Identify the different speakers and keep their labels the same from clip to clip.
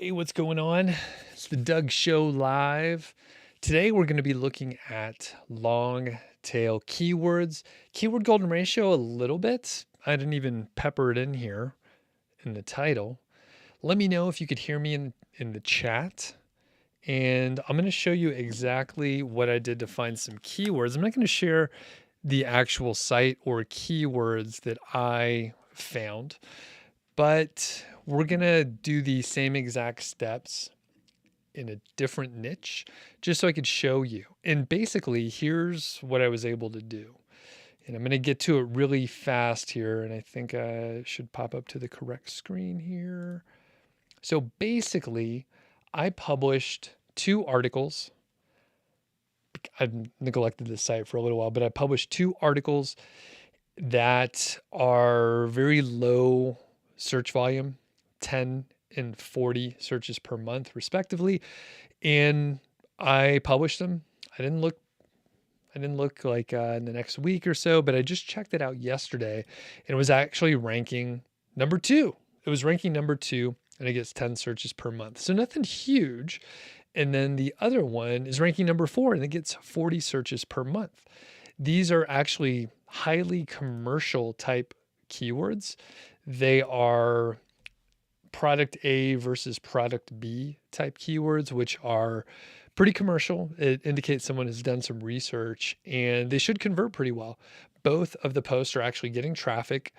Speaker 1: Hey, what's going on? It's the Doug.Show live. Today we're going to be looking at long tail keywords, keyword golden ratio a little bit. I didn't even pepper it in here in the title. Let me know if you could hear me in the chat. And I'm going to show you exactly what I did to find some keywords. I'm not going to share the actual site or keywords that I found, but we're going to do the same exact steps in a different niche just so I could show you. And basically, here's what I was able to do. And I'm going to get to it really fast here. And I think I should pop up to the correct screen here. So basically, I published 2 articles. I've neglected this site for a little while, but I published 2 articles that are very low search volume, 10 and 40 searches per month respectively. And I published them. I didn't look like in the next week or so, but I just checked it out yesterday and it was actually ranking number 2. It was ranking number 2 and it gets 10 searches per month. So nothing huge. And then the other one is ranking number 4 and it gets 40 searches per month. These are actually highly commercial type keywords. They are product A versus product B type keywords, which are pretty commercial. It indicates someone has done some research and they should convert pretty well. Both of the posts are actually getting traffic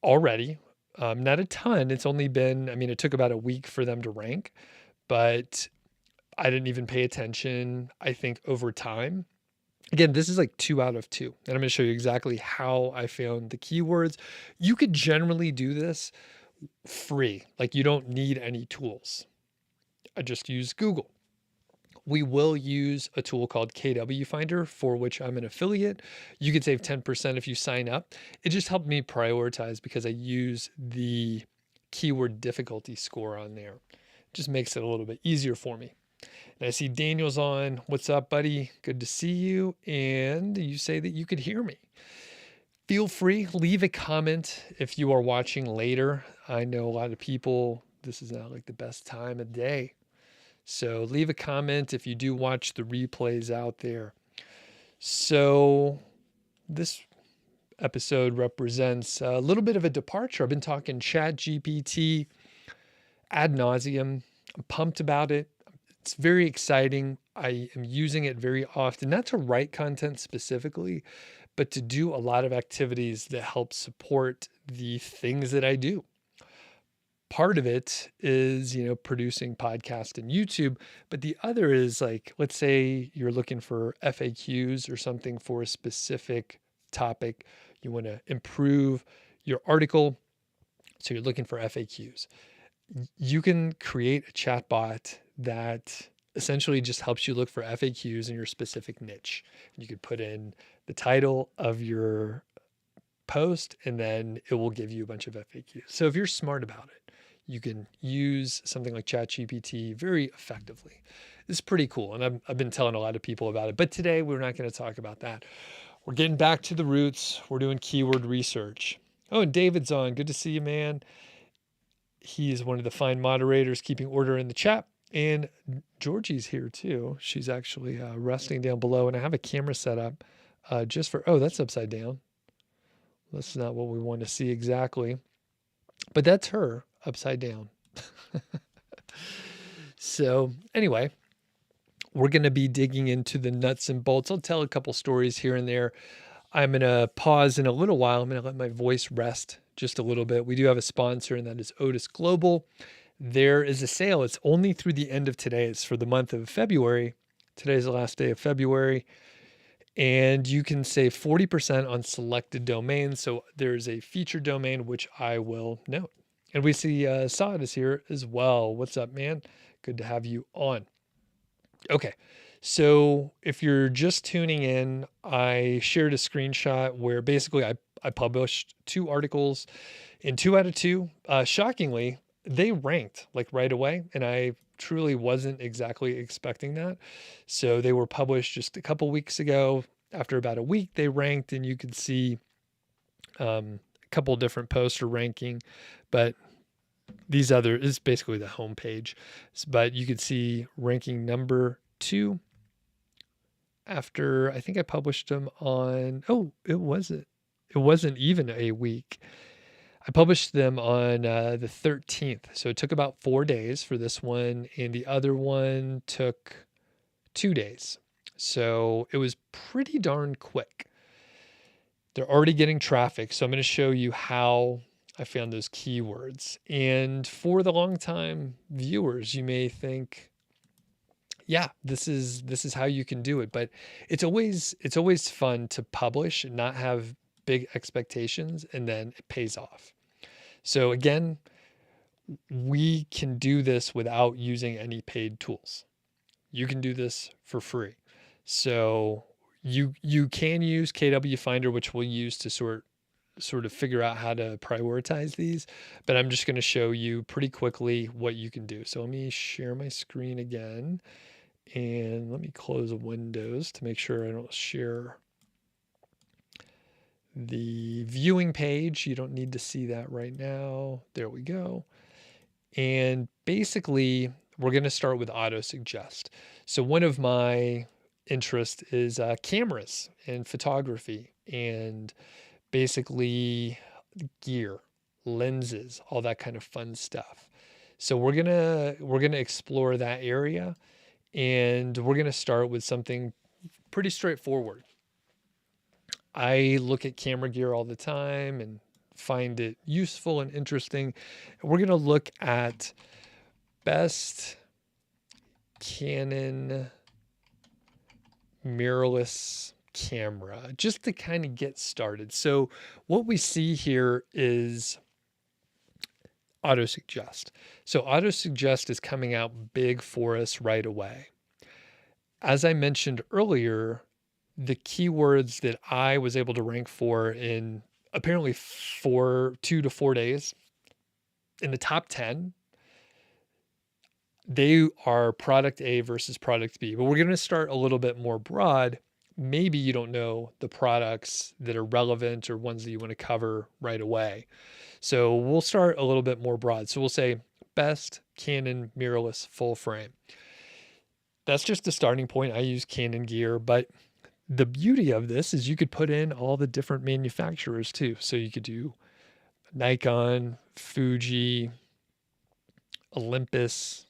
Speaker 1: already. Not a ton. It's only been, it took about a week for them to rank, but I didn't even pay attention, I think, over time. Again, this is like 2 out of 2. And I'm going to show you exactly how I found the keywords. You could generally do this free. Like you don't need any tools. I just use Google. We will use a tool called KWFinder, for which I'm an affiliate. You could save 10% if you sign up. It just helped me prioritize because I use the keyword difficulty score on there. It just makes it a little bit easier for me. And I see Daniel's on. What's up, buddy? Good to see you. And you say that you could hear me. Feel free, leave a comment if you are watching later. I know a lot of people, this is not like the best time of day. So leave a comment if you do watch the replays out there. So this episode represents a little bit of a departure. I've been talking ChatGPT ad nauseum. I'm pumped about it. It's very exciting. I am using it very often, not to write content specifically, but to do a lot of activities that help support the things that I do. Part of it is, producing podcast and YouTube, but the other is like, let's say you're looking for FAQs or something for a specific topic. You want to improve your article. So you're looking for FAQs. You can create a chatbot that essentially just helps you look for FAQs in your specific niche. You could put in the title of your post and then it will give you a bunch of FAQs. So if you're smart about it, you can use something like ChatGPT very effectively. This is pretty cool. And I've been telling a lot of people about it, but today we're not going to talk about that. We're getting back to the roots. We're doing keyword research. Oh, and David's on. Good to see you, man. He is one of the fine moderators keeping order in the chat. And Georgie's here too. She's actually resting down below. And I have a camera set up just for, oh, that's upside down. That's not what we want to see exactly. But that's her upside down. So anyway, we're going to be digging into the nuts and bolts. I'll tell a couple stories here and there. I'm going to pause in a little while. I'm going to let my voice rest just a little bit. We do have a sponsor, and that is Odys Global. There is a sale. It's only through the end of today. It's for the month of February. Today's the last day of February. And you can save 40% on selected domains. So there's a featured domain, which I will note. And we see Saad is here as well. What's up, man? Good to have you on. Okay. So if you're just tuning in, I shared a screenshot where basically I published 2 articles in 2 out of 2. Shockingly, they ranked like right away. And I truly wasn't exactly expecting that. So they were published just a couple weeks ago. After about a week, they ranked, and you could see a couple different posts are ranking. But these other is basically the home page, but you could see ranking number 2 after I think I published them on, it wasn't even a week. I published them on the 13th. So it took about 4 days for this one, and the other one took 2 days. So it was pretty darn quick. They're already getting traffic. So I'm going to show you how I found those keywords. And for the long time viewers, you may think, yeah, this is how you can do it. But it's always fun to publish and not have big expectations, and then it pays off. So again, we can do this without using any paid tools. You can do this for free. So you can use KWFinder, which we'll use to sort of figure out how to prioritize these, but I'm just going to show you pretty quickly what you can do. So let me share my screen again, and let me close Windows to make sure I don't share the viewing page. You don't need to see that right now. There we go. And basically, we're going to start with auto suggest. So one of my interests is cameras and photography, and basically gear, lenses, all that kind of fun stuff. So we're gonna explore that area, and we're gonna start with something pretty straightforward. I look at camera gear all the time and find it useful and interesting. We're going to look at best Canon mirrorless camera just to kind of get started. So what we see here is auto suggest. So auto suggest is coming out big for us right away. As I mentioned earlier, the keywords that I was able to rank for in apparently 2 to 4 days in the top 10, they are product A versus product B. But we're going to start a little bit more broad. Maybe you don't know the products that are relevant or ones that you want to cover right away. So we'll start a little bit more broad. So we'll say best Canon mirrorless full frame. That's just the starting point. I use Canon gear, but the beauty of this is you could put in all the different manufacturers too. So you could do Nikon, Fuji, Olympus,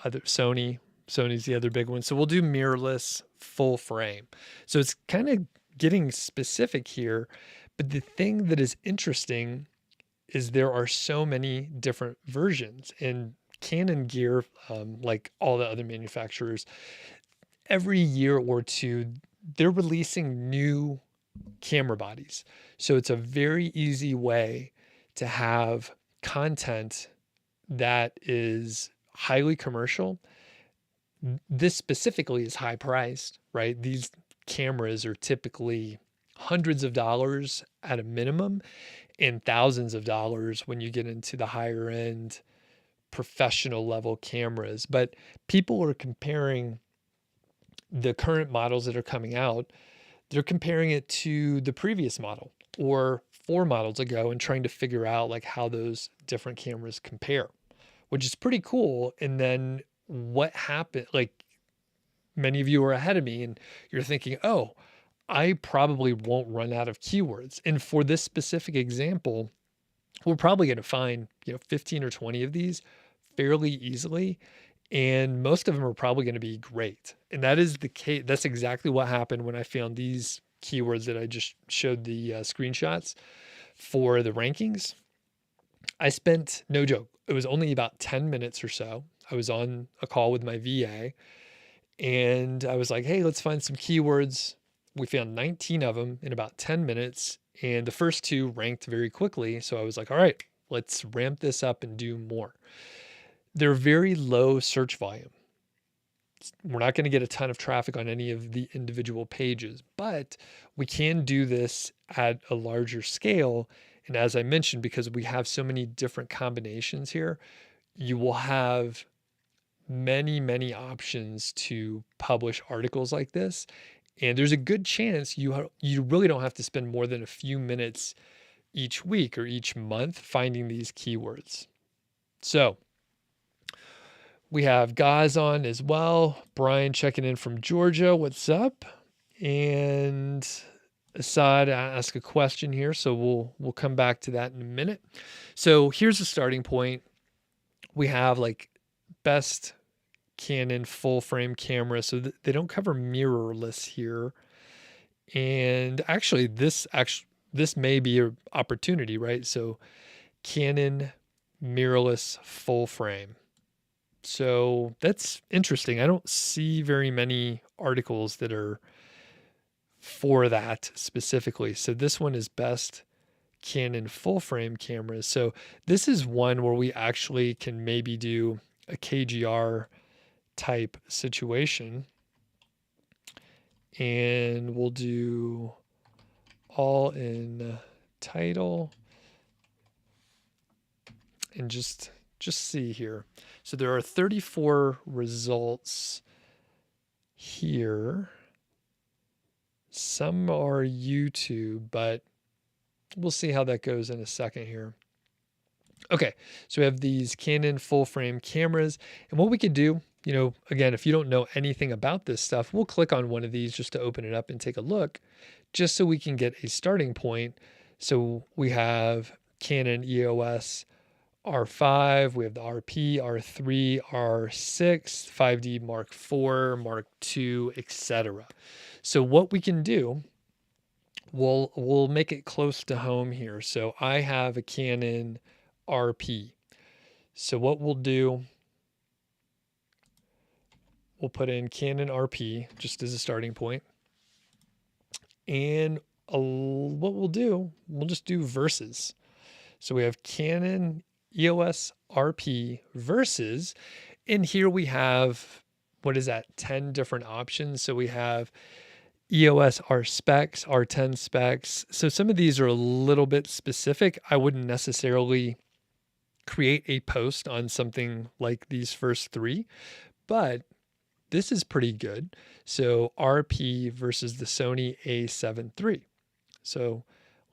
Speaker 1: Sony's the other big one. So we'll do mirrorless full frame. So it's kind of getting specific here, but the thing that is interesting is there are so many different versions, and Canon gear, like all the other manufacturers, every year or two, they're releasing new camera bodies. So it's a very easy way to have content that is highly commercial. This specifically is high priced, right? These cameras are typically hundreds of dollars at a minimum and thousands of dollars when you get into the higher end professional level cameras. But people are comparing the current models that are coming out, they're comparing it to the previous model or 4 models ago and trying to figure out like how those different cameras compare, which is pretty cool. And then what happened, like many of you are ahead of me and you're thinking, oh, I probably won't run out of keywords. And for this specific example, we're probably going to find, 15 or 20 of these fairly easily. And most of them are probably going to be great. And that is the case. That's exactly what happened when I found these keywords that I just showed the screenshots for the rankings. I spent, no joke, it was only about 10 minutes or so. I was on a call with my VA and I was like, hey, let's find some keywords. We found 19 of them in about 10 minutes. And the first 2 ranked very quickly. So I was like, all right, let's ramp this up and do more. They're very low search volume. We're not going to get a ton of traffic on any of the individual pages, but we can do this at a larger scale. And as I mentioned, because we have so many different combinations here, you will have many, many options to publish articles like this. And there's a good chance you really don't have to spend more than a few minutes each week or each month finding these keywords. So we have Gaz on as well. Brian checking in from Georgia. What's up? And Assad ask a question here, so we'll come back to that in a minute. So here's a starting point. We have like best Canon full frame camera, so they don't cover mirrorless here. And actually this may be an opportunity, right? So Canon mirrorless full frame. So that's interesting. I don't see very many articles that are for that specifically. So this one is best Canon full frame cameras. So this is one where we actually can maybe do a KGR type situation. And we'll do all in title and just see here. So there are 34 results here. Some are YouTube, but we'll see how that goes in a second here. Okay, so we have these Canon full frame cameras, and what we could do, you know, again, if you don't know anything about this stuff, we'll click on one of these just to open it up and take a look, just so we can get a starting point. So we have Canon EOS R5, we have the RP, R3, R6, 5D Mark IV, Mark II, etc. So what we can do, we'll make it close to home here. So I have a Canon RP. So what we'll do, we'll put in Canon RP just as a starting point. And what we'll do, we'll just do versus. So we have Canon EOS RP versus, and here we have, what is that, 10 different options. So we have EOS R specs, R10 specs. So some of these are a little bit specific. I wouldn't necessarily create a post on something like these first three, but this is pretty good. So RP versus the Sony A7 III. So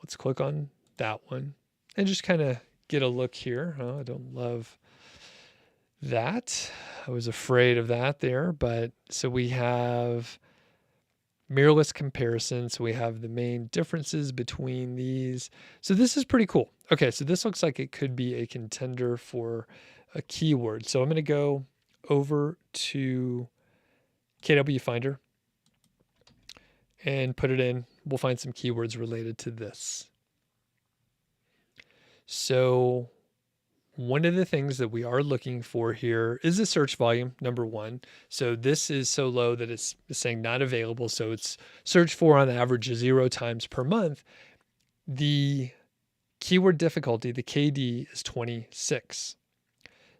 Speaker 1: let's click on that one and just kind of get a look here. Oh, I don't love that. I was afraid of that there, but so we have mirrorless comparison. So we have the main differences between these. So this is pretty cool. Okay, so this looks like it could be a contender for a keyword. So I'm going to go over to KWFinder and put it in. We'll find some keywords related to this. So one of the things that we are looking for here is the search volume, number one. So this is so low that it's saying not available. So it's searched for on average 0 times per month. The keyword difficulty, the KD, is 26.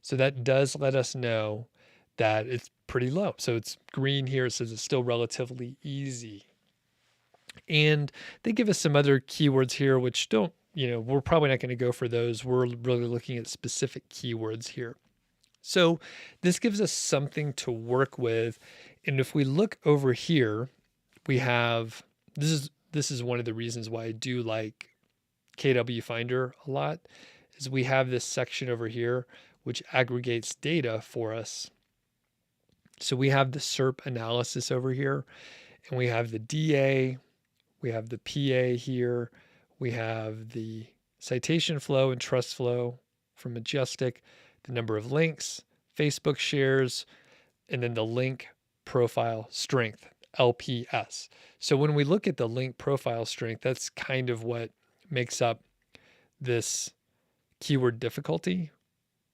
Speaker 1: So that does let us know that it's pretty low. So it's green here. It says it's still relatively easy. And they give us some other keywords here, which don't, you know, we're probably not going to go for those. We're really looking at specific keywords here. So this gives us something to work with. And if we look over here, we have, this is one of the reasons why I do like KWFinder a lot, is we have this section over here, which aggregates data for us. So we have the SERP analysis over here, and we have the DA, we have the PA here, we have the citation flow and trust flow from Majestic, the number of links, Facebook shares, and then the link profile strength, LPS. So when we look at the link profile strength, that's kind of what makes up this keyword difficulty.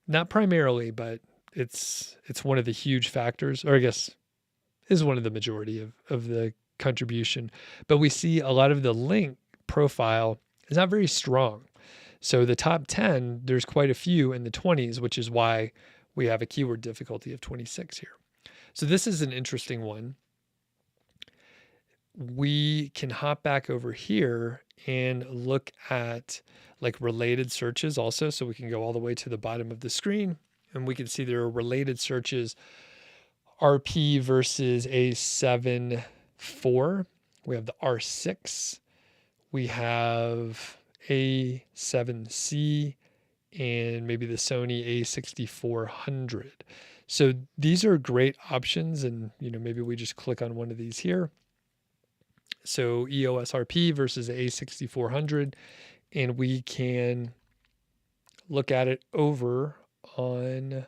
Speaker 1: Not primarily, but it's one of the huge factors, or I guess is one of the majority of the contribution. But we see a lot of the link profile is not very strong. So the top 10, there's quite a few in the 20s, which is why we have a keyword difficulty of 26 here. So this is an interesting one. We can hop back over here and look at like related searches also. So we can go all the way to the bottom of the screen and we can see there are related searches, RP versus A7 IV. We have the R6. We have A7C, and maybe the Sony A6400. So these are great options, and maybe we just click on one of these here. So EOS RP versus A6400, and we can look at it over on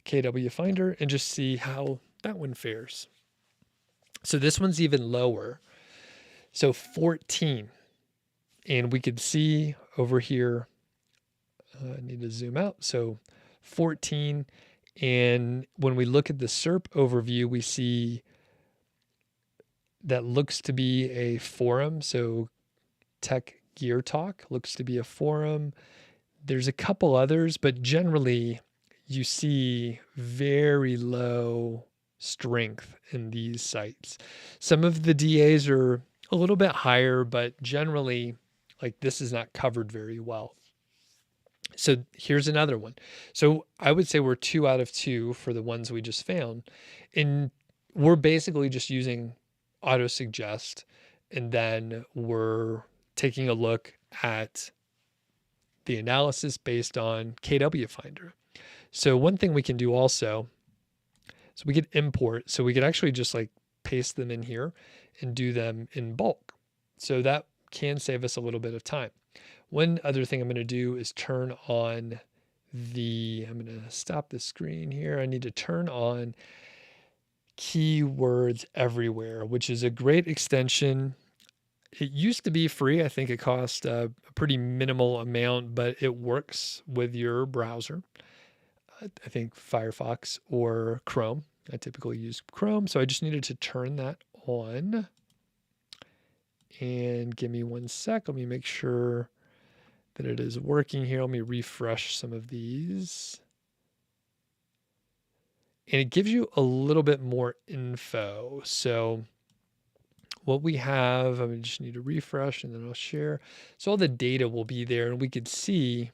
Speaker 1: KWFinder and just see how that one fares. So this one's even lower. So 14. And we could see over here, I need to zoom out. So 14. And when we look at the SERP overview, we see that looks to be a forum. So Tech Gear Talk looks to be a forum. There's a couple others, but generally you see very low strength in these sites. Some of the DAs are a little bit higher, but generally, like, this is not covered very well. So here's another one. So I would say we're 2 out of 2 for the ones we just found. And we're basically just using auto suggest, and then we're taking a look at the analysis based on KWFinder. So one thing we can do also, so we could import, so we could actually just like paste them in here and do them in bulk. So that can save us a little bit of time. One other thing I'm going to do is turn on I'm going to stop the screen here. I need to turn on keywords everywhere, which is a great extension. It used to be free. I think it cost a pretty minimal amount, but it works with your browser. I think Firefox or Chrome. I typically use Chrome, so I just needed to turn that on. And give me 1 sec. Let me make sure that it is working here. Let me refresh some of these. And it gives you a little bit more info. So what we have, I just need to refresh and then I'll share. So all the data will be there, and we could see,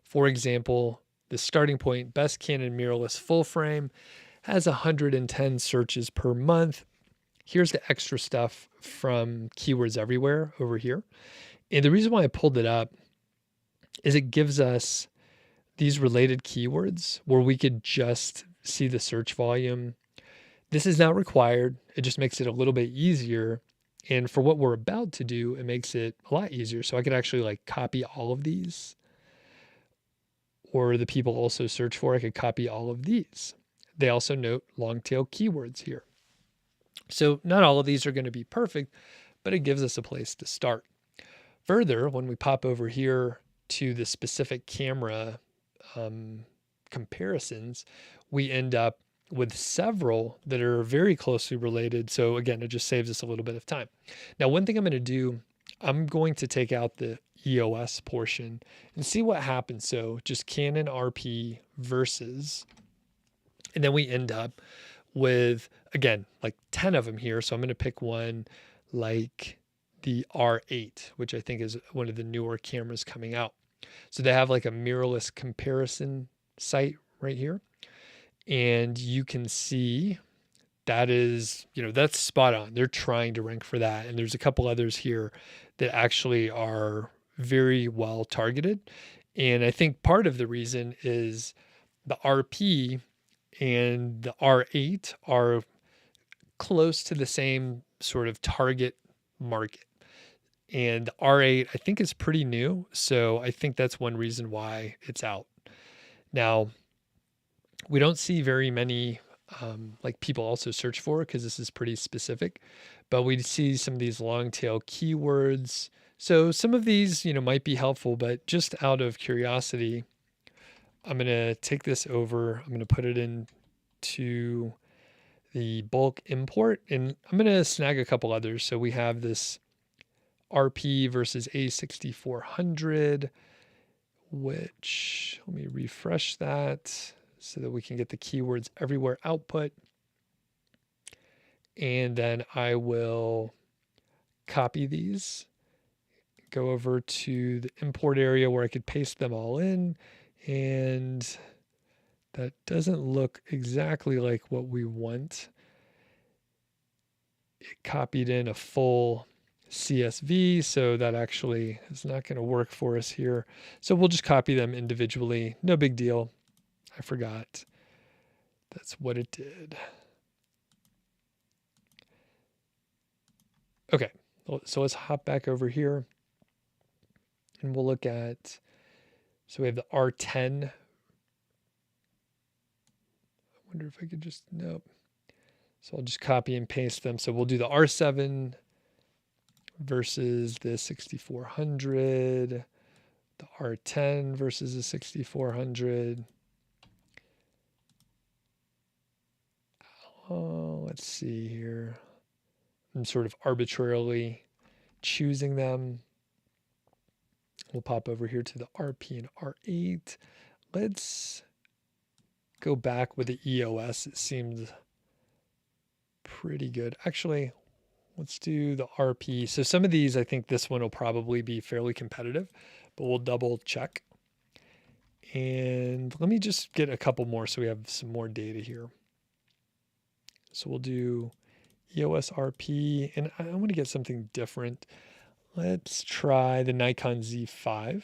Speaker 1: for example, the starting point, best Canon mirrorless full frame, has 110 searches per month. Here's the extra stuff from Keywords Everywhere over here. And the reason why I pulled it up is it gives us these related keywords where we could just see the search volume. This is not required. It just makes it a little bit easier. And for what we're about to do, it makes it a lot easier. So I could actually like copy all of these, or the people also search for, I could copy all of these. They also note long tail keywords here. So not all of these are going to be perfect, but it gives us a place to start. Further, when we pop over here to the specific camera comparisons, we end up with several that are very closely related. So again, it just saves us a little bit of time. Now, one thing I'm going to do, I'm going to take out the EOS portion and see what happens. So just Canon RP versus, and then we end up with, again, like 10 of them here. So I'm going to pick one like the R8, which I think is one of the newer cameras coming out. So they have like a mirrorless comparison site right here. And you can see that is, that's spot on. They're trying to rank for that. And there's a couple others here that actually are very well targeted. And I think part of the reason is the RP and the R8 are close to the same sort of target market. And the R8, I think, is pretty new. So I think that's one reason why it's out. Now, we don't see very many like people also search for, because this is pretty specific, but we see some of these long tail keywords. So some of these, might be helpful, but just out of curiosity, I'm going to take this over. I'm going to put it into the bulk import, and I'm going to snag a couple others. So we have this RP versus A6400, which, let me refresh that so that we can get the keywords everywhere output. And then I will copy these, go over to the import area where I could paste them all in. And that doesn't look exactly like what we want. It copied in a full CSV, so that actually is not going to work for us here. So we'll just copy them individually. No big deal. I forgot. That's what it did. Okay, so let's hop back over here and we'll look at, so we have the R10. I wonder if I could just, nope. So I'll just copy and paste them. So we'll do the R7 versus the 6400, the R10 versus the 6400. Oh, let's see here. I'm sort of arbitrarily choosing them. We'll pop over here to the RP and R8. Let's go back with the EOS. It seemed pretty good. Actually, let's do the RP. So some of these, I think this one will probably be fairly competitive, but we'll double check. And let me just get a couple more so we have some more data here. So we'll do EOS RP, and I want to get something different. Let's try the Nikon Z5.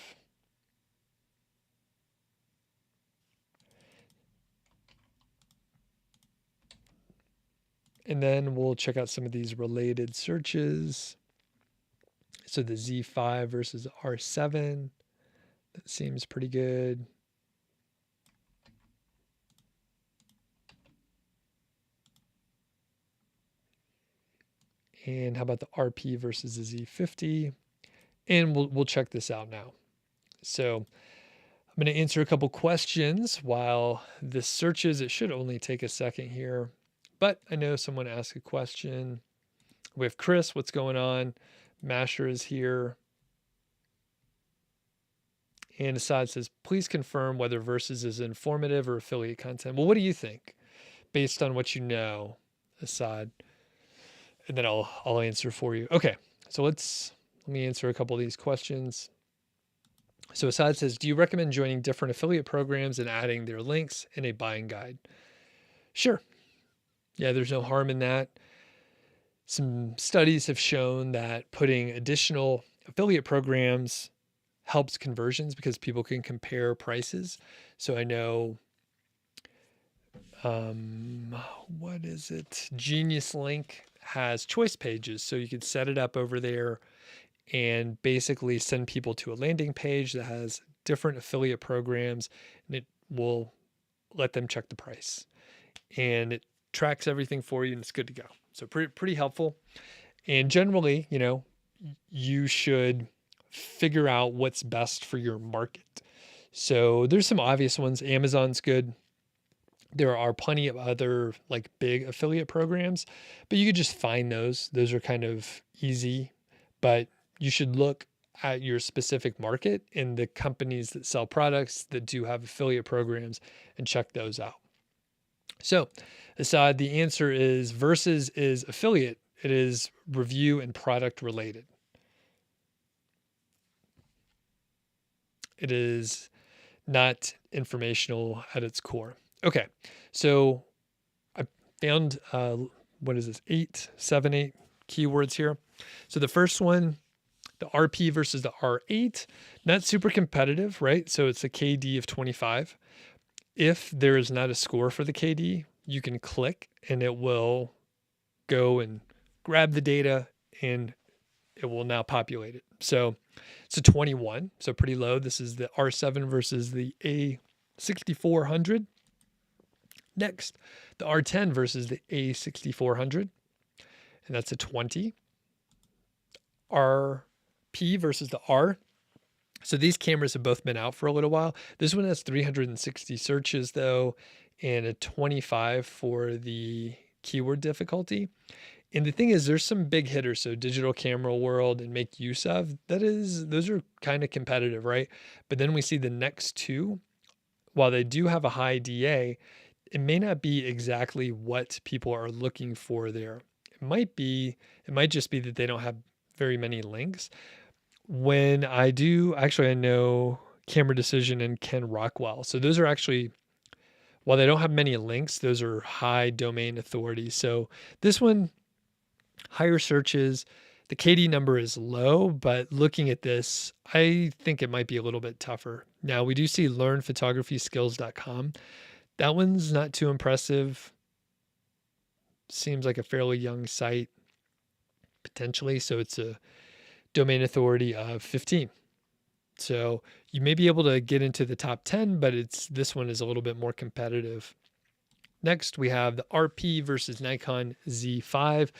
Speaker 1: And then we'll check out some of these related searches. So the Z5 versus R7, that seems pretty good. And how about the RP versus the Z50? And we'll check this out now. So I'm going to answer a couple questions while this searches. It should only take a second here, but I know someone asked a question. We have Chris, what's going on? Masher is here. And Assad says, please confirm whether Versus is informative or affiliate content. Well, what do you think based on what you know, Assad? And then I'll answer for you. Okay, so let me answer a couple of these questions. So Assad says, do you recommend joining different affiliate programs and adding their links in a buying guide? Sure. Yeah, there's no harm in that. Some studies have shown that putting additional affiliate programs helps conversions because people can compare prices. So I know, what is it? Genius Link has choice pages. So you could set it up over there and basically send people to a landing page that has different affiliate programs, and it will let them check the price. And it tracks everything for you and it's good to go. So pretty helpful. And generally, you should figure out what's best for your market. So there's some obvious ones. Amazon's good. There are plenty of other like big affiliate programs, but you could just find those. Those are kind of easy, but you should look at your specific market and the companies that sell products that do have affiliate programs and check those out. So Assad, the answer is Versus is affiliate. It is review and product related. It is not informational at its core. Okay, so I found, what is this, 8 keywords here. So the first one, the RP versus the R8, not super competitive, right? So it's a KD of 25. If there is not a score for the KD, you can click and it will go and grab the data and it will now populate it. So it's a 21, so pretty low. This is the R7 versus the A6400. Next, the R10 versus the A6400, and that's a 20. RP versus the R. So these cameras have both been out for a little while. This one has 360 searches though, and a 25 for the keyword difficulty. And the thing is, there's some big hitters. So Digital Camera World and Make Use Of, those are kind of competitive, right? But then we see the next two, while they do have a high DA, it may not be exactly what people are looking for there. It might just be that they don't have very many links. When I know Camera Decision and Ken Rockwell. So those are actually, while they don't have many links, those are high domain authority. So this one, higher searches, The KD number is low, but looking at this, I think it might be a little bit tougher. Now, we do see learnphotographyskills.com. That one's not too impressive. Seems like a fairly young site, potentially. So it's a domain authority of 15. So you may be able to get into the top 10, but this one is a little bit more competitive. Next, we have the RP versus Nikon Z5.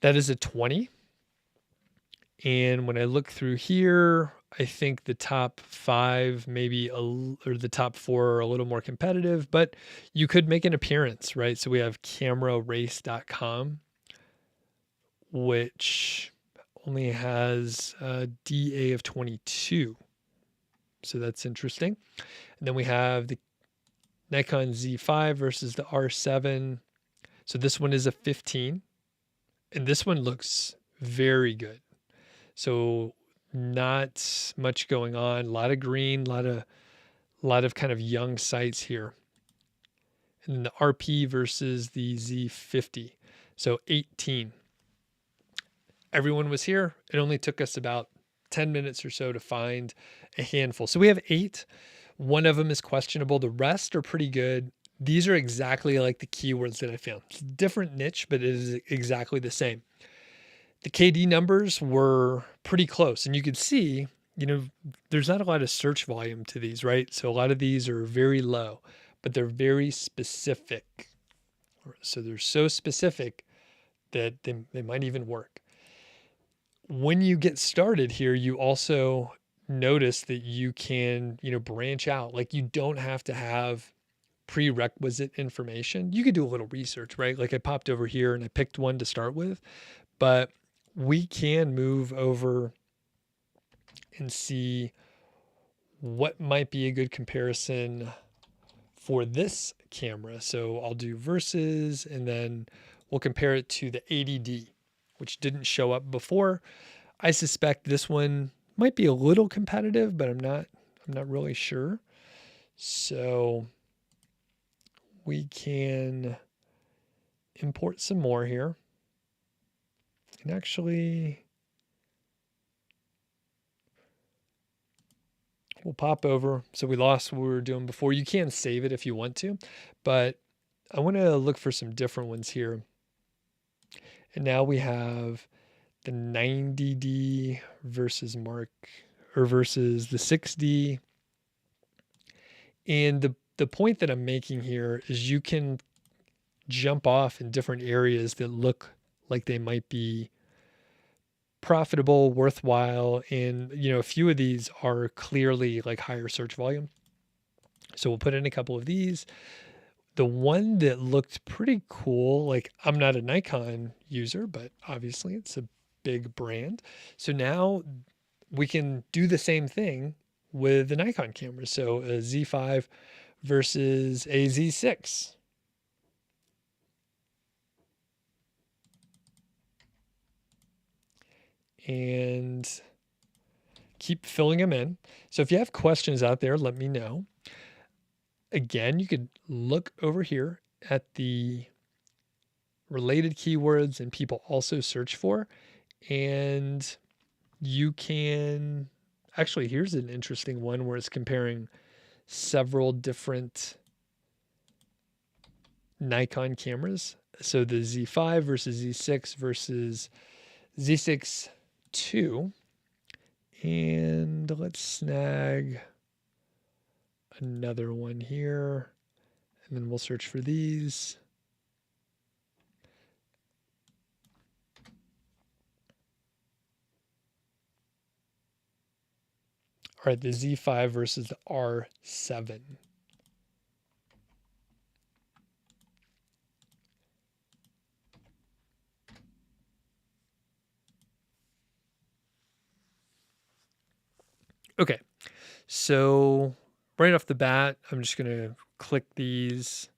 Speaker 1: That is a 20. And when I look through here, I think the top 5 or the top 4 are a little more competitive, but you could make an appearance, right? So we have camerarace.com, which only has a DA of 22. So that's interesting. And then we have the Nikon Z5 versus the R7. So this one is a 15. And this one looks very good. So not much going on. A lot of green, a lot of kind of young sites here. And then the RP versus the Z50. So 18. Everyone was here. It only took us about 10 minutes or so to find a handful. So we have 8. One of them is questionable. The rest are pretty good. These are exactly like the keywords that I found. It's a different niche, but it is exactly the same. The KD numbers were pretty close. And you could see, there's not a lot of search volume to these, right? So a lot of these are very low, but they're very specific. So they're so specific that they might even work. When you get started here, you also notice that you can, branch out. Like you don't have to have prerequisite information. You could do a little research, right? Like I popped over here and I picked one to start with, but we can move over and see what might be a good comparison for this camera. So I'll do versus, and then we'll compare it to the 80D, which didn't show up before. I suspect this one might be a little competitive, but I'm not really sure. So we can import some more here. And actually, we'll pop over. So we lost what we were doing before. You can save it if you want to, but I want to look for some different ones here. And now we have the 90D versus versus the 6D. And the point that I'm making here is you can jump off in different areas that look like they might be profitable, worthwhile. And, a few of these are clearly like higher search volume. So we'll put in a couple of these. The one that looked pretty cool, like I'm not a Nikon user, but obviously it's a big brand. So now we can do the same thing with the Nikon camera. So a Z5 versus a Z6. And keep filling them in. So if you have questions out there, let me know. Again, you could look over here at the related keywords and people also search for, and you can actually, here's an interesting one where it's comparing several different Nikon cameras. So the Z5 versus Z6 versus Z6 II. And let's snag another one here. And then we'll search for these. All right, the Z5 versus the R7. Okay, so right off the bat, I'm just going to click these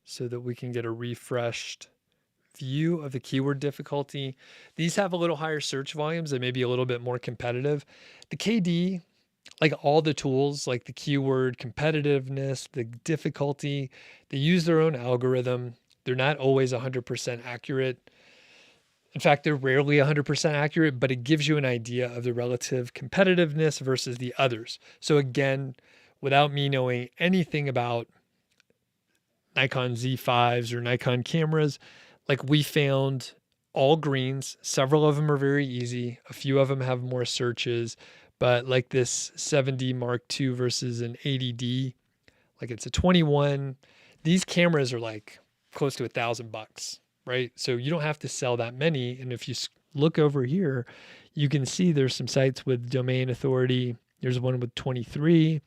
Speaker 1: so that we can get a refreshed view of the keyword difficulty. These have a little higher search volumes. They may be a little bit more competitive. The KD, like all the tools, like the keyword competitiveness, the difficulty, they use their own algorithm. They're not always 100% accurate. In fact, they're rarely 100% accurate, but it gives you an idea of the relative competitiveness versus the others. So again, without me knowing anything about Nikon Z5s or Nikon cameras, like we found all greens. Several of them are very easy. A few of them have more searches, but like this 7D Mark II versus an 80D, like it's a 21. These cameras are like close to $1,000, right? So you don't have to sell that many. And if you look over here, you can see there's some sites with domain authority. There's one with 23.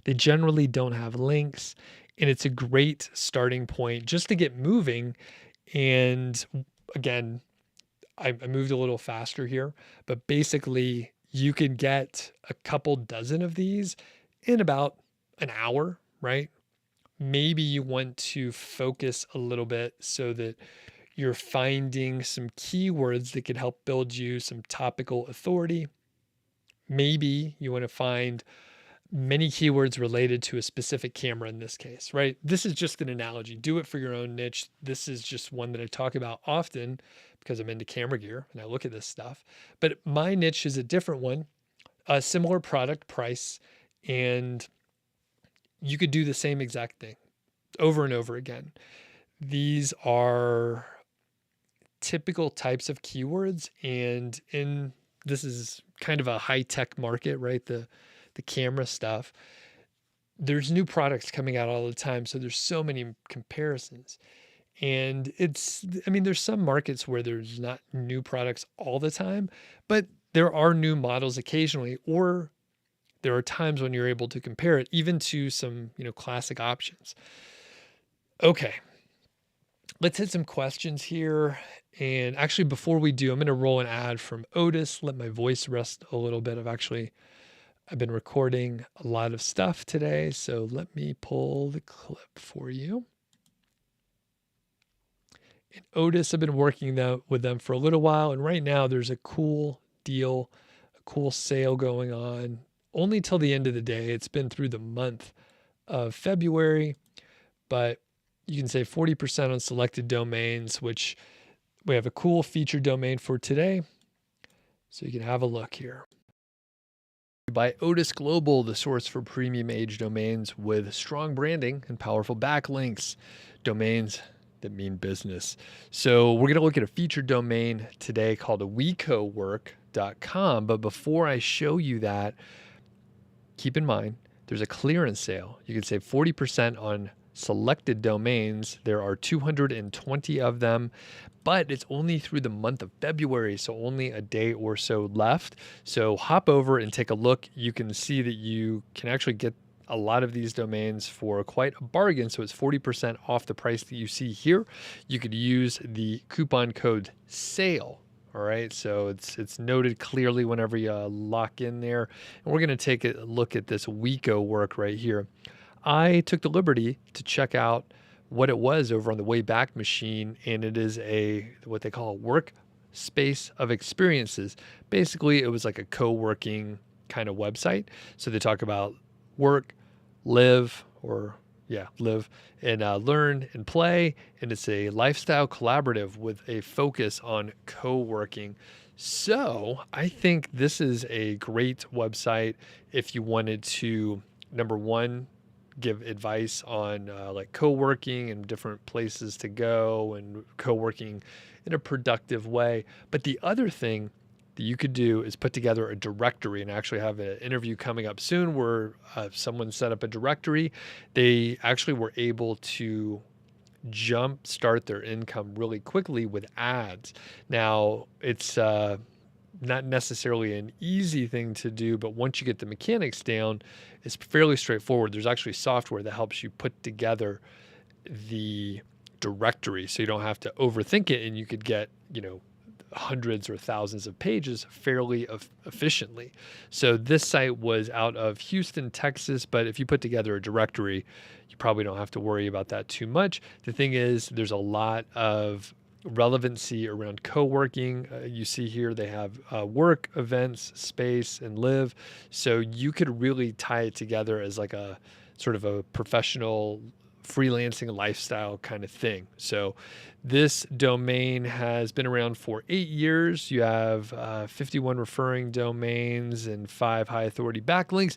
Speaker 1: They generally don't have links, and it's a great starting point just to get moving. And again, I moved a little faster here, but basically you could get a couple dozen of these in about an hour, right? Maybe you want to focus a little bit so that you're finding some keywords that could help build you some topical authority. Maybe you want to find many keywords related to a specific camera in this case, right? This is just an analogy. Do it for your own niche. This is just one that I talk about often because I'm into camera gear and I look at this stuff. But my niche is a different one, a similar product price, and you could do the same exact thing over and over again. These are typical types of keywords, and this is kind of a high-tech market, right? The camera stuff. There's new products coming out all the time, so there's so many comparisons. And there's some markets where there's not new products all the time, but there are new models occasionally, or there are times when you're able to compare it even to some, classic options. Okay, let's hit some questions here. And actually, before we do, I'm going to roll an ad from Odys, let my voice rest a little bit. I've been recording a lot of stuff today, so let me pull the clip for you. And Odys, I've been working with them for a little while, and right now there's a cool deal, a cool sale going on, only till the end of the day. It's been through the month of February, but you can save 40% on selected domains, which we have a cool featured domain for today. So you can have a look here. By Odys Global, the source for premium age domains with strong branding and powerful backlinks, domains that mean business. So we're going to look at a featured domain today called wecowork.com. But before I show you that, keep in mind, there's a clearance sale. You can save 40% on selected domains. There are 220 of them, but it's only through the month of February, so only a day or so left. So hop over and take a look. You can see that you can actually get a lot of these domains for quite a bargain. So it's 40% off the price that you see here. You could use the coupon code SALE. All right, so it's noted clearly whenever you lock in there. And we're going to take a look at this wecowork right here. I took the liberty to check out what it was over on the Wayback Machine, and it is what they call a workspace of experiences. Basically, it was like a co-working kind of website. So they talk about work, live, and learn and play. And it's a lifestyle collaborative with a focus on co-working. So I think this is a great website if you wanted to, number one, give advice on like co-working and different places to go and co-working in a productive way. But the other thing that you could do is put together a directory, and actually have an interview coming up soon where someone set up a directory. They actually were able to jump start their income really quickly with ads. Now, it's not necessarily an easy thing to do, but once you get the mechanics down, it's fairly straightforward. There's actually software that helps you put together the directory so you don't have to overthink it, and you could get, hundreds or thousands of pages fairly efficiently. So this site was out of Houston, Texas, but if you put together a directory, you probably don't have to worry about that too much. The thing is, there's a lot of relevancy around co-working. You see here they have work, events, space, and live. So you could really tie it together as like a sort of a professional freelancing lifestyle kind of thing. So this domain has been around for 8 years. You have 51 referring domains and 5 high authority backlinks.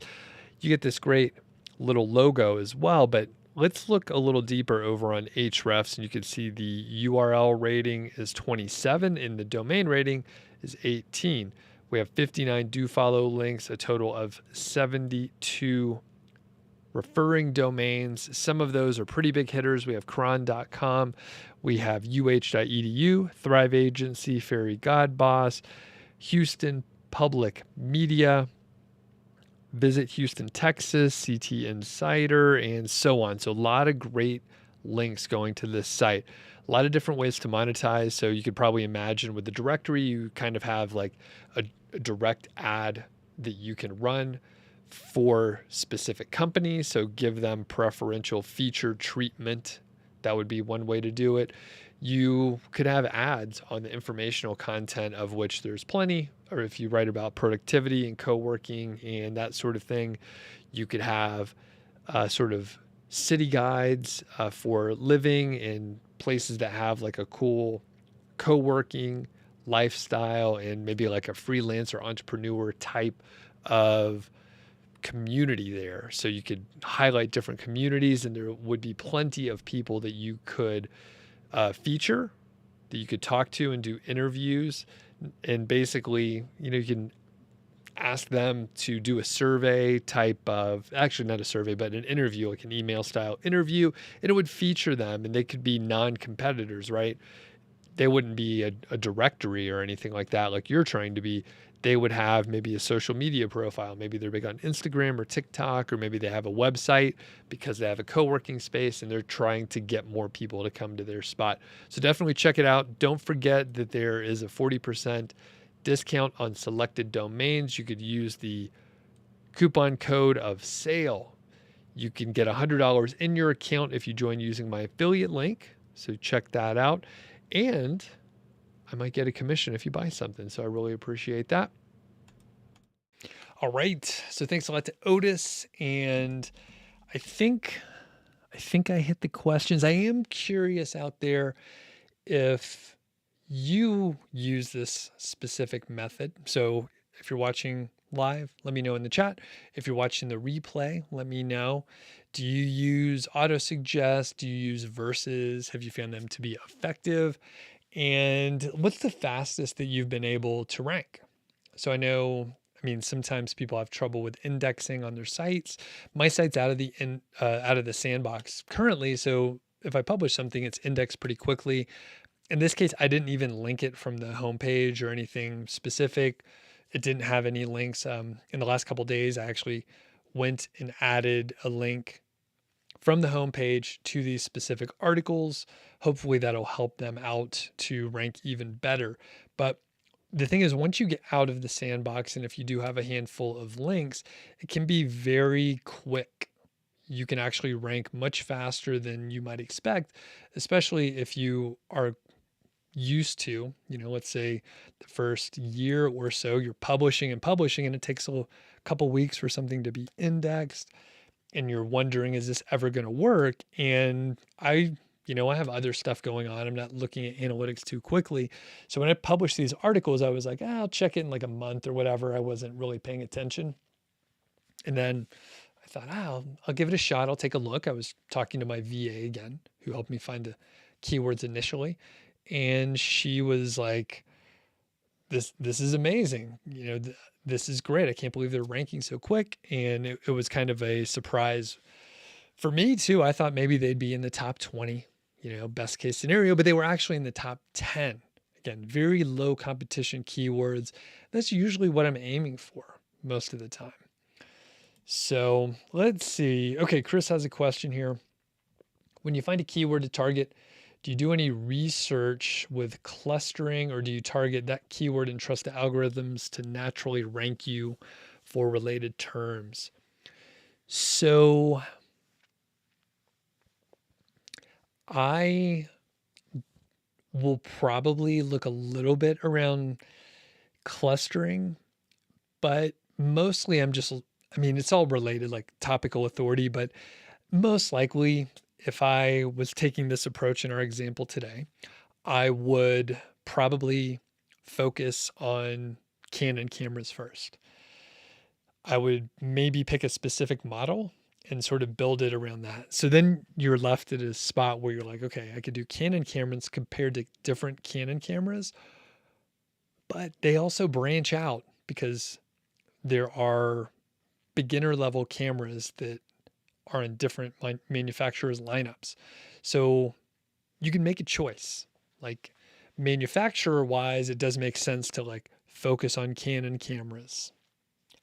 Speaker 1: You get this great little logo as well, but let's look a little deeper over on Ahrefs, and you can see the URL rating is 27 and the domain rating is 18. We have 59 do follow links, a total of 72 referring domains. Some of those are pretty big hitters. We have Quran.com, we have UH.edu, Thrive Agency, Fairy God Boss, Houston Public Media, Visit Houston, Texas, CT Insider, and so on. So a lot of great links going to this site. A lot of different ways to monetize. So you could probably imagine with the directory, you kind of have like a direct ad that you can run for specific companies. So give them preferential feature treatment. That would be one way to do it. You could have ads on the informational content, of which there's plenty. Or if you write about productivity and co-working and that sort of thing, you could have sort of city guides for living in places that have like a cool co-working lifestyle and maybe like a freelancer entrepreneur type of community there. So you could highlight different communities, and there would be plenty of people that you could feature, that you could talk to and do interviews. And basically, you can ask them to do a survey type of, actually not a survey, but an interview, like an email style interview, and it would feature them, and they could be non-competitors, right? They wouldn't be a directory or anything like that, like you're trying to be. They would have maybe a social media profile. Maybe they're big on Instagram or TikTok, or maybe they have a website because they have a co-working space and they're trying to get more people to come to their spot. So definitely check it out. Don't forget that there is a 40% discount on selected domains. You could use the coupon code of SALE. You can get $100 in your account if you join using my affiliate link. So check that out. And I might get a commission if you buy something. So I really appreciate that. All right. So thanks a lot to Odys. And I think I hit the questions. I am curious out there if you use this specific method. So if you're watching live, let me know in the chat. If you're watching the replay, let me know. Do you use auto suggest? Do you use verses? Have you found them to be effective? And what's the fastest that you've been able to rank? So I know, sometimes people have trouble with indexing on their sites. My site's out of the sandbox currently. So if I publish something, it's indexed pretty quickly. In this case, I didn't even link it from the homepage or anything specific. It didn't have any links. In the last couple of days, I actually went and added a link from the homepage to these specific articles. Hopefully that'll help them out to rank even better. But the thing is, once you get out of the sandbox, and if you do have a handful of links, it can be very quick. You can actually rank much faster than you might expect, especially if you are used to, let's say the first year or so, you're publishing, and it takes a couple weeks for something to be indexed. And you're wondering, is this ever going to work? And I have other stuff going on. I'm not looking at analytics too quickly. So when I published these articles, I was like, I'll check it in like a month or whatever. I wasn't really paying attention. And then I thought, I'll give it a shot. I'll take a look. I was talking to my VA again, who helped me find the keywords initially. And she was like, this is amazing. This is great. I can't believe they're ranking so quick. And it was kind of a surprise for me too. I thought maybe they'd be in the top 20, best case scenario, but they were actually in the top 10. Again, very low competition keywords. That's usually what I'm aiming for most of the time. So let's see. Okay, Chris has a question here. When you find a keyword to target, do you do any research with clustering, or do you target that keyword and trust the algorithms to naturally rank you for related terms? So I will probably look a little bit around clustering, but mostly it's all related, like topical authority, but most likely if I was taking this approach in our example today, I would probably focus on Canon cameras first. I would maybe pick a specific model and sort of build it around that. So then you're left at a spot where you're like, okay, I could do Canon cameras compared to different Canon cameras, but they also branch out because there are beginner level cameras that are in different manufacturers' lineups. So you can make a choice. Like manufacturer wise, it does make sense to like focus on Canon cameras.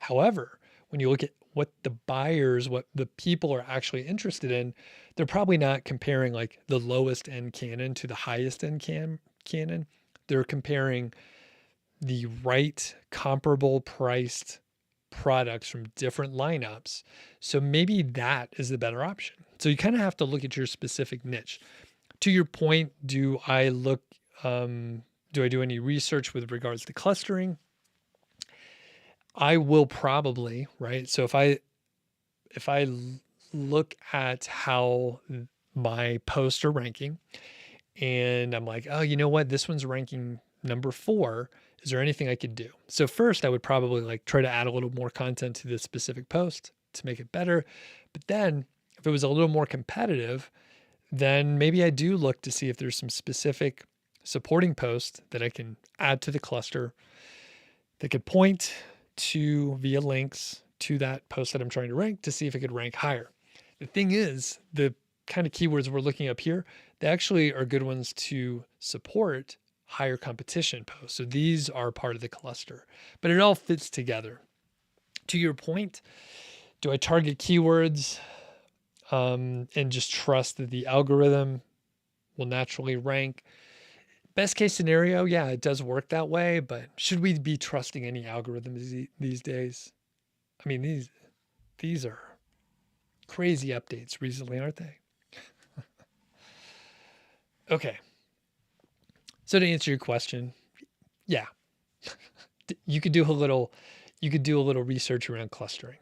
Speaker 1: However, when you look at what the buyers, what the people are actually interested in, they're probably not comparing like the lowest end Canon to the highest end Canon. They're comparing the right comparable priced products from different lineups. So maybe that is the better option. So you kind of have to look at your specific niche. To your point, do I do any research with regards to clustering? I will probably, right? So if I look at how my posts are ranking and I'm like, oh, you know what? This one's ranking number 4. Is there anything I could do? So first I would probably like try to add a little more content to this specific post to make it better. But then if it was a little more competitive, then maybe I do look to see if there's some specific supporting posts that I can add to the cluster that could point to via links to that post that I'm trying to rank to see if it could rank higher. The thing is, the kind of keywords we're looking up here, they actually are good ones to support higher competition posts. So these are part of the cluster, but it all fits together. To your point, do I target keywords and just trust that the algorithm will naturally rank? Best case scenario, yeah, it does work that way, but should we be trusting any algorithms these days? I mean, these are crazy updates recently, aren't they? Okay. So to answer your question, yeah, you could do a little research around clustering.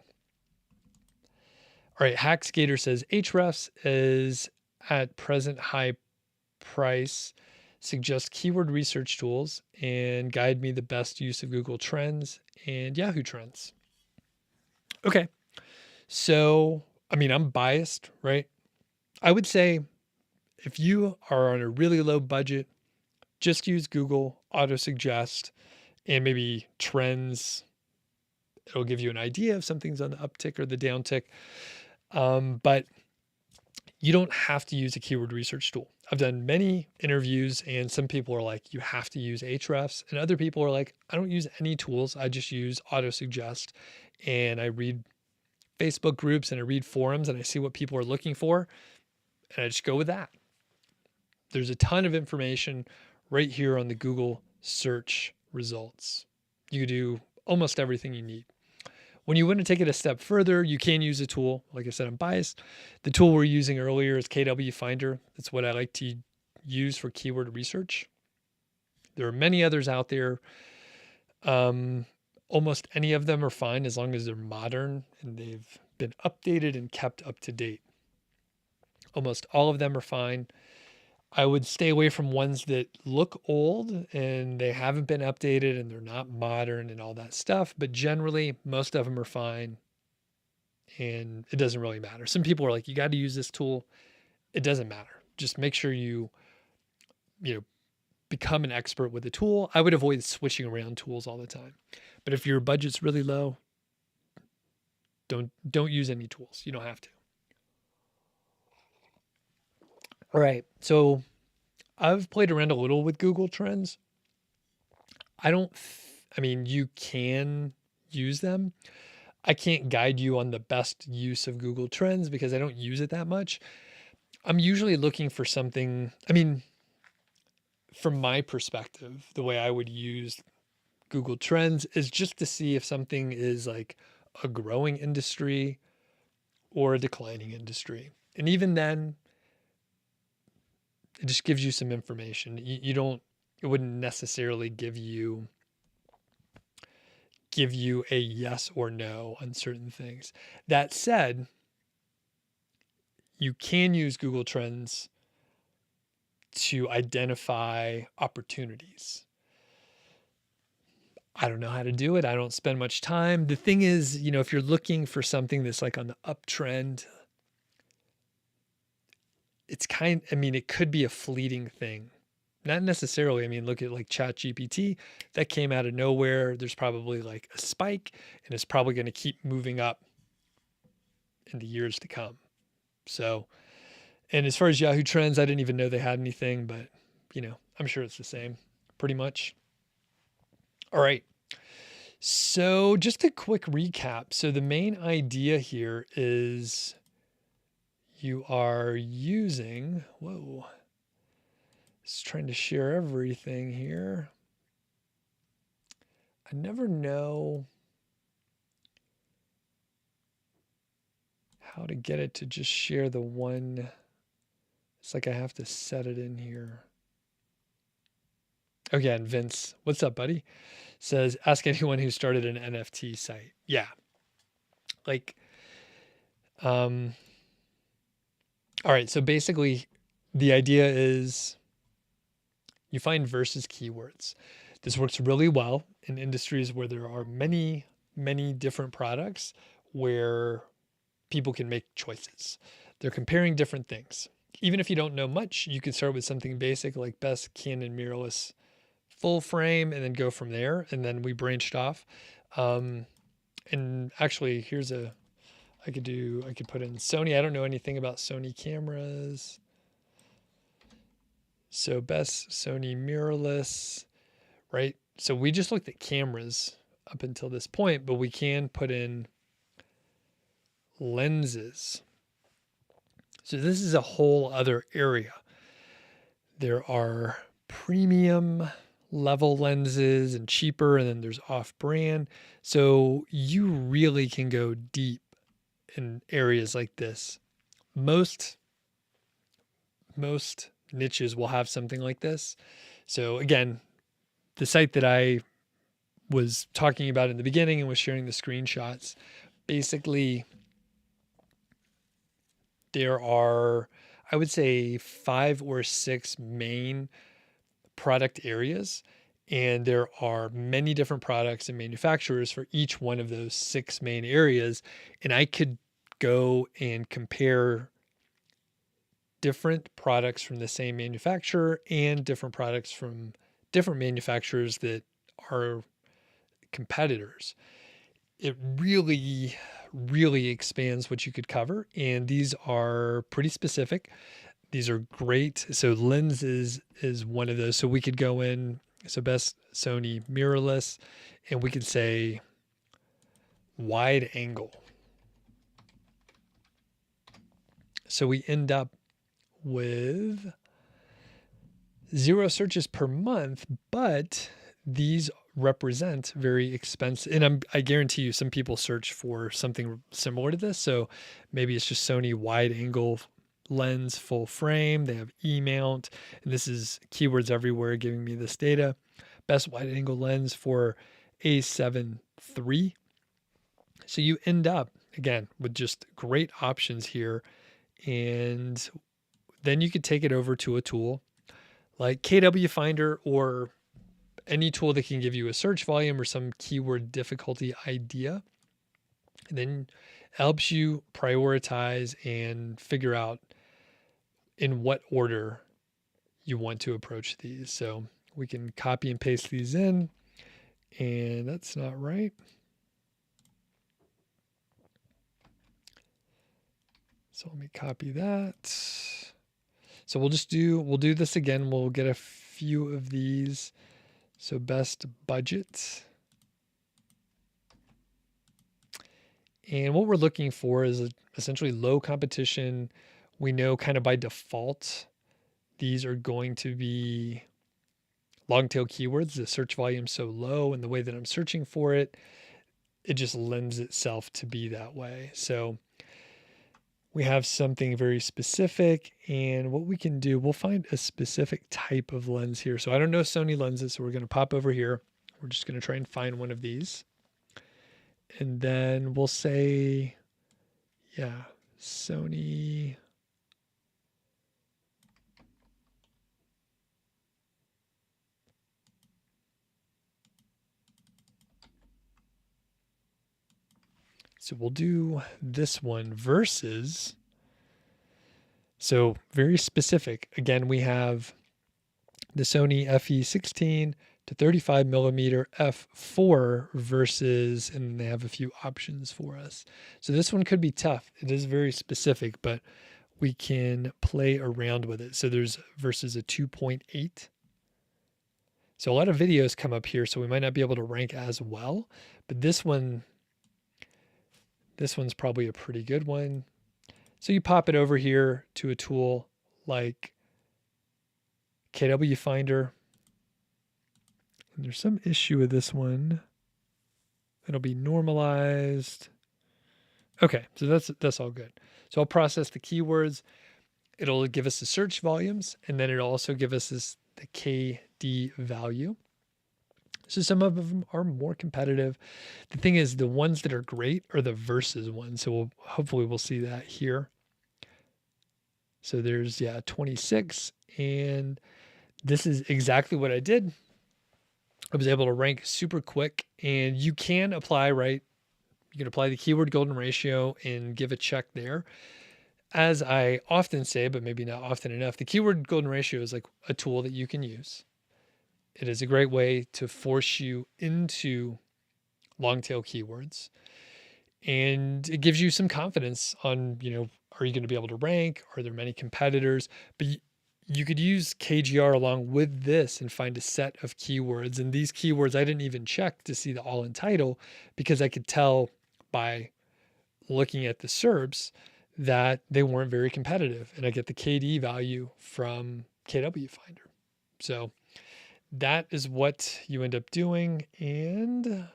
Speaker 1: All right, Hackskater says Ahrefs is at present high price. Suggest keyword research tools and guide me the best use of Google Trends and Yahoo Trends. Okay. So, I mean, I'm biased, right? I would say if you are on a really low budget, just use Google Auto Suggest and maybe Trends. It'll give you an idea if something's on the uptick or the downtick. But you don't have to use a keyword research tool. I've done many interviews and some people are like, you have to use Ahrefs. And other people are like, I don't use any tools. I just use Auto Suggest and I read Facebook groups and I read forums and I see what people are looking for. And I just go with that. There's a ton of information right here on the Google search results. You do almost everything you need. When you want to take it a step further, you can use a tool. Like I said, I'm biased. The tool we're using earlier is KWFinder. That's what I like to use for keyword research. There are many others out there. Almost any of them are fine as long as they're modern and they've been updated and kept up to date. Almost all of them are fine. I would stay away from ones that look old and they haven't been updated and they're not modern and all that stuff. But generally, most of them are fine and it doesn't really matter. Some people are like, you got to use this tool. It doesn't matter. Just make sure you become an expert with the tool. I would avoid switching around tools all the time. But if your budget's really low, don't use any tools. You don't have to. All right. So I've played around a little with Google Trends. You can use them. I can't guide you on the best use of Google Trends because I don't use it that much. I'm usually looking for something, from my perspective, the way I would use Google Trends is just to see if something is like a growing industry or a declining industry. And even then, it just gives you some information. It wouldn't necessarily give you a yes or no on certain things. That said, you can use Google Trends to identify opportunities. I don't know how to do it. I don't spend much time. The thing is, if you're looking for something that's like on the uptrend, it could be a fleeting thing. Not necessarily. Look at like ChatGPT. That came out of nowhere. There's probably like a spike, and it's probably going to keep moving up in the years to come. So, and as far as Yahoo Trends, I didn't even know they had anything, but I'm sure it's the same pretty much. All right. So just a quick recap. So the main idea here is you are using, just trying to share everything here. I never know how to get it to just share the one. It's like I have to set it in here. Okay, and Vince, what's up, buddy? Says, ask anyone who started an NFT site. Yeah. All right. So basically the idea is you find versus keywords. This works really well in industries where there are many, many different products where people can make choices. They're comparing different things. Even if you don't know much, you could start with something basic like best Canon mirrorless full frame and then go from there. And then we branched off. And actually I could put in Sony. I don't know anything about Sony cameras. So best Sony mirrorless, right? So we just looked at cameras up until this point, but we can put in lenses. So this is a whole other area. There are premium level lenses and cheaper, and then there's off-brand. So you really can go deep in areas like this. Most niches will have something like this. So again, the site that I was talking about in the beginning and was sharing the screenshots, basically there are, I would say, 5 or 6 main product areas, and there are many different products and manufacturers for each one of those 6 main areas. And I could go and compare different products from the same manufacturer and different products from different manufacturers that are competitors. It really, really expands what you could cover. And these are pretty specific. These are great. So lenses is one of those. So we could go in, so best Sony mirrorless, and we could say wide angle. So we end up with 0 searches per month, but these represent very expensive. And I guarantee you some people search for something similar to this. So maybe it's just Sony wide angle lens full frame. They have E-mount, and this is keywords everywhere giving me this data. Best wide angle lens for A7 III. So you end up again with just great options here. And then you could take it over to a tool like KWFinder or any tool that can give you a search volume or some keyword difficulty idea. And then it helps you prioritize and figure out in what order you want to approach these. So we can copy and paste these in, and that's not right. So let me copy that. So we'll do this again. We'll get a few of these. So best budget. And what we're looking for is essentially low competition. We know kind of by default, these are going to be long tail keywords. The search volume is so low, and the way that I'm searching for it, it just lends itself to be that way. So we have something very specific, and what we can do, we'll find a specific type of lens here. So I don't know Sony lenses, so we're going to pop over here. We're just going to try and find one of these. And then we'll say, yeah, Sony So we'll do this one versus, so very specific. Again, we have the Sony FE16 to 35 millimeter f4 versus, and they have a few options for us. So this one could be tough. It is very specific, but we can play around with it. So there's versus a 2.8. So a lot of videos come up here, so we might not be able to rank as well, but this one's probably a pretty good one. So you pop it over here to a tool like KWFinder. And there's some issue with this one. It'll be normalized. Okay, so that's all good. So I'll process the keywords. It'll give us the search volumes, and then it'll also give us the KD value. So some of them are more competitive. The thing is, the ones that are great are the versus ones. So hopefully we'll see that here. So there's, 26. And this is exactly what I did. I was able to rank super quick, and you can apply, right? You can apply the keyword golden ratio and give a check there. As I often say, but maybe not often enough, the keyword golden ratio is like a tool that you can use. It is a great way to force you into long tail keywords. And it gives you some confidence on, are you going to be able to rank? Are there many competitors? But you could use KGR along with this and find a set of keywords. And these keywords, I didn't even check to see the all in title because I could tell by looking at the SERPs that they weren't very competitive. And I get the KD value from KWFinder. So that is what you end up doing. And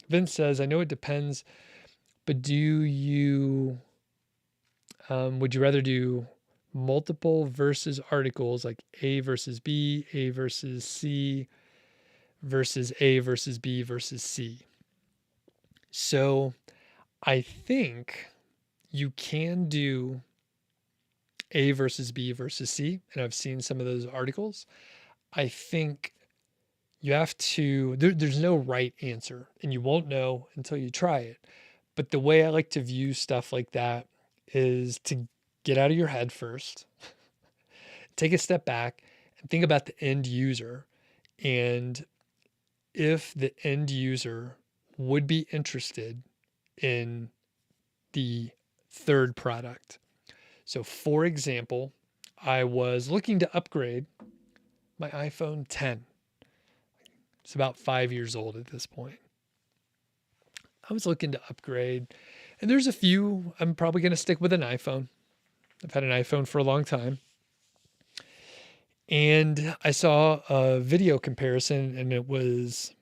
Speaker 1: Vince says, I know it depends, but would you rather do multiple versus articles like A versus B, A versus C versus A versus B versus C? So I think you can do A versus B versus C, and I've seen some of those articles. I think you have to, there's no right answer, and you won't know until you try it. But the way I like to view stuff like that is to get out of your head first, take a step back, and think about the end user. And if the end user would be interested in the third product. So for example, I was looking to upgrade my iPhone 10. It's about 5 years old at this point. I was looking to upgrade, and there's a few. I'm probably going to stick with an iPhone. I've had an iPhone for a long time. And I saw a video comparison, and it was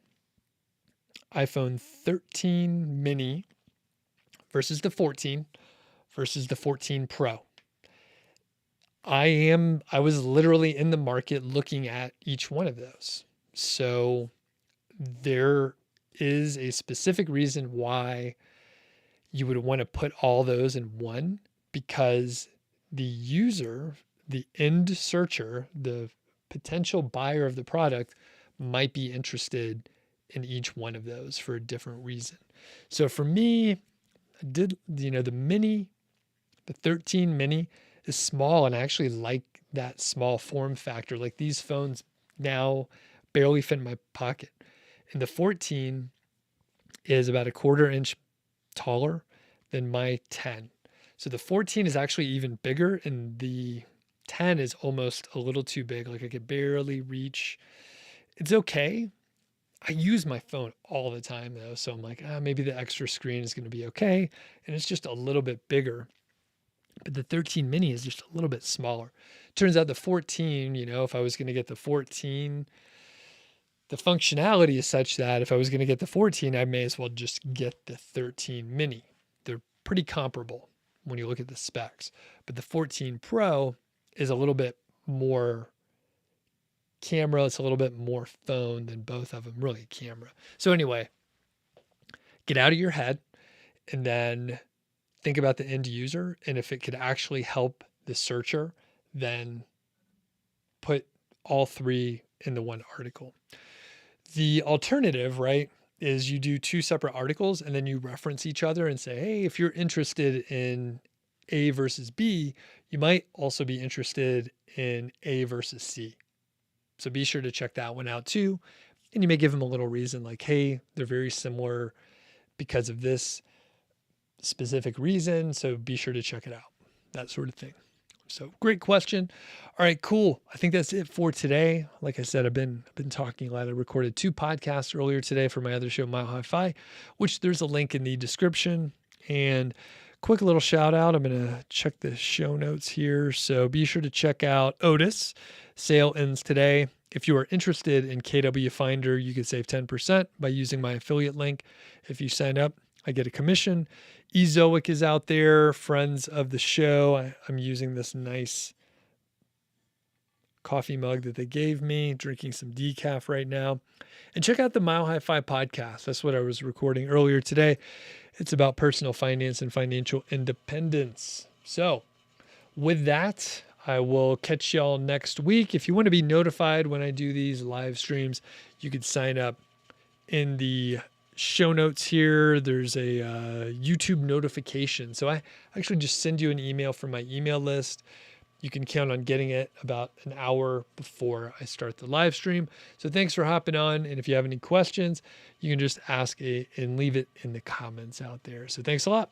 Speaker 1: iPhone 13 mini versus the 14 versus the 14 Pro. I was literally in the market looking at each one of those. So there is a specific reason why you would want to put all those in one, because the user, the end searcher, the potential buyer of the product might be interested in each one of those for a different reason. So for me, I did, the 13 mini is small, and I actually like that small form factor. Like these phones now barely fit in my pocket. And the 14 is about a 1/4 inch taller than my 10. So the 14 is actually even bigger, and the 10 is almost a little too big. Like I could barely reach. It's okay. I use my phone all the time though. So I'm like, maybe the extra screen is going to be okay. And it's just a little bit bigger. But the 13 mini is just a little bit smaller. Turns out the 14, if I was going to get the 14, the functionality is such that if I was going to get the 14, I may as well just get the 13 mini. They're pretty comparable when you look at the specs. But the 14 Pro is a little bit more camera. It's a little bit more phone than both of them, really camera. So anyway, get out of your head and then think about the end user. And if it could actually help the searcher, then put all three in the one article. The alternative, right, is you do two separate articles and then you reference each other and say, hey, if you're interested in A versus B, you might also be interested in A versus C. So be sure to check that one out too. And you may give them a little reason like, hey, they're very similar because of this specific reason. So be sure to check it out, that sort of thing. So great question. All right, cool. I think that's it for today. Like I said, I've been talking a lot. I recorded 2 podcasts earlier today for my other show, Mile High Fi, which there's a link in the description. And quick little shout out. I'm going to check the show notes here. So be sure to check out Odys. Sale ends today. If you are interested in KWFinder, you can save 10% by using my affiliate link. If you sign up, I get a commission. Ezoic is out there, friends of the show. I'm using this nice coffee mug that they gave me, drinking some decaf right now. And check out the Mile High Fi podcast. That's what I was recording earlier today. It's about personal finance and financial independence. So with that, I will catch y'all next week. If you want to be notified when I do these live streams, you could sign up in the show notes here. There's a YouTube notification. So I actually just send you an email from my email list. You can count on getting it about an hour before I start the live stream. So thanks for hopping on. And if you have any questions, you can just ask and leave it in the comments out there. So thanks a lot.